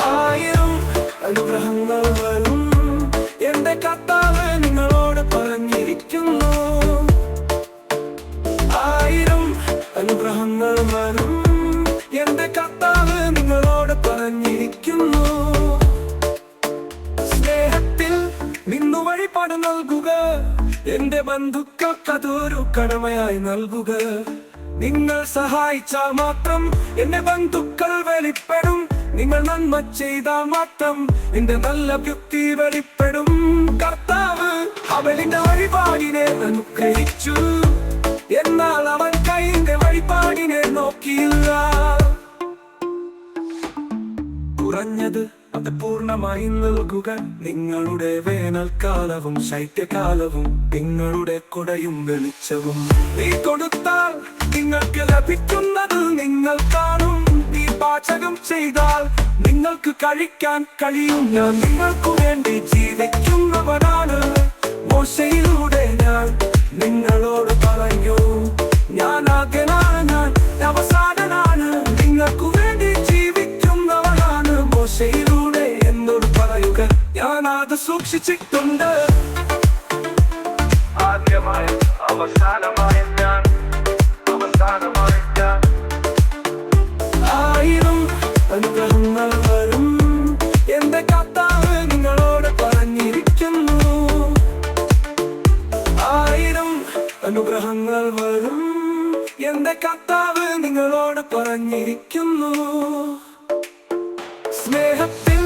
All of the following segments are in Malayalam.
ആയിരം അനുഗ്രഹങ്ങൾ വരും എന്റെ കർത്താവ് നിങ്ങളോട് പറഞ്ഞിരിക്കുന്നു. ആയിരം അനുഗ്രഹങ്ങൾ വരും എന്റെ കർത്താവ് നിങ്ങളോട് പറഞ്ഞിരിക്കുന്നു. സ്നേഹത്തിൽ നിന്നു വഴിപാട് നൽകുക, എന്റെ ബന്ധുക്കൾക്കതൊരു കടമയായി നൽകുക. നിങ്ങൾ സഹായിച്ചാൽ മാത്രം എന്റെ ബന്ധുക്കൾ വെളിപ്പെടും. നിങ്ങൾ നന്മ ചെയ്താൽ മാത്രം എന്റെ നല്ല യുക്തി വെളിപ്പെടും. കർത്താവ് അവന്റെ വഴിപാടിനെ അനുഗ്രഹിച്ചു, എന്നാൽ അവൻ കൈന്റെ വഴിപാടിനെ നോക്കിയില്ല. കുറഞ്ഞത് അത് പൂർണ്ണമായി നൽകുക. നിങ്ങളുടെ വേനൽക്കാലവും ശൈത്യകാലവും നിങ്ങളുടെ കുടയും വെളിച്ചവും നീ കൊടുത്താൽ നിങ്ങൾക്ക് ലഭിക്കുന്നത് നിങ്ങൾ കാണും. നീ പാചകം ചെയ്താൽ നിങ്ങൾക്ക് കഴിക്കാൻ കഴിയും. ഞാൻ നിങ്ങൾക്ക് വേണ്ടി ജീവിക്കുന്നവനാണ്. മോശയിലൂടെ ഞാൻ നിങ്ങളോട് പറഞ്ഞു, ഞാൻ ആദ്യനാണ്, ഞാൻ അവസാനനാണ്. നിങ്ങൾക്ക് വേണ്ടി ജീവിക്കുന്നവനാണ്. മോശയിലൂടെ എന്നോട് പറയുക, ഞാൻ അത് സൂക്ഷിച്ചിട്ടുണ്ട്. ആദ്യമായ അവസാനമായ ഞാൻ, അവസാനമായ ഞാൻ. ആയിരം അനുഗ്രഹങ്ങൾ വരും എന്റെ കർത്താവ് നിങ്ങളോട് പറഞ്ഞിരിക്കുന്നു. ആയിരം അനുഗ്രഹങ്ങൾ വരും എന്റെ കർത്താവ് നിങ്ങളോട് പറഞ്ഞിരിക്കുന്നു. സ്നേഹത്തിൽ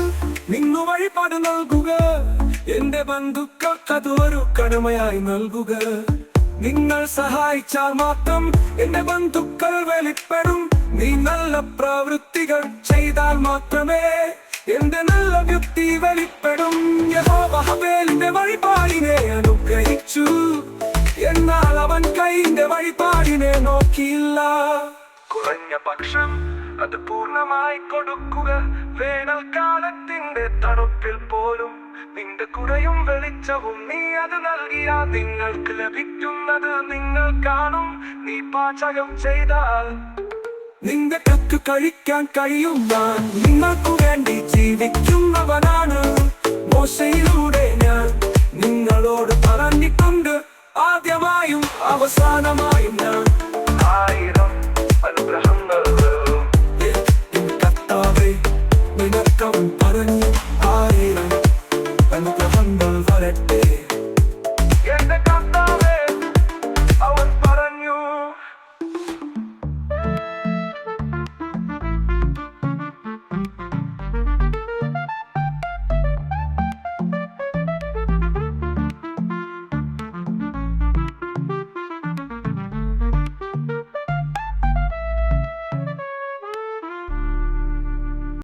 നിന്നു വഴിപാട് നൽകുക, എന്റെ ബന്ധുക്കൾക്കതൊരു കടമയായി നൽകുക. നിങ്ങൾ സഹായിച്ചാൽ മാത്രം എന്റെ ബന്ധുക്കൾ വെളിപ്പെടും. നീ നല്ല പ്രവൃത്തികൾ ചെയ്താൽ മാത്രമേ എന്റെ നല്ല യുക്തി വെളിപ്പെടും. യഹോവ ഹബേലിന്റെ വഴിപാടിനെ അനുഗ്രഹിച്ചു, എന്നാൽ അവൻ കൈന്റെ വഴിപാടിനെ നോക്കിയില്ല. കുറഞ്ഞ പക്ഷം അത് പൂർണ്ണമായി കൊടുക്കുക. വേനൽക്കാലത്തിന്റെ തണുപ്പിൽ പോലും നിന്റെ കുടയും വെളിച്ചവും നീ അത് നൽകിയാൽ നിങ്ങൾക്ക് ലഭിക്കുന്നത് നിങ്ങൾ കാണും. നീ പാചകം ചെയ്താൽ നിങ്ങൾക്ക് കഴിക്കാൻ കഴിയും. ഞാൻ നിങ്ങൾക്ക് വേണ്ടി ജീവിക്കുന്നവനാണ്. മോശയിലൂടെ ഞാൻ നിങ്ങളോട് പറഞ്ഞിട്ടുണ്ട്. ആദ്യമായും അവസാനമായും ഞാൻ. ആയിരം അനുഗ്രഹം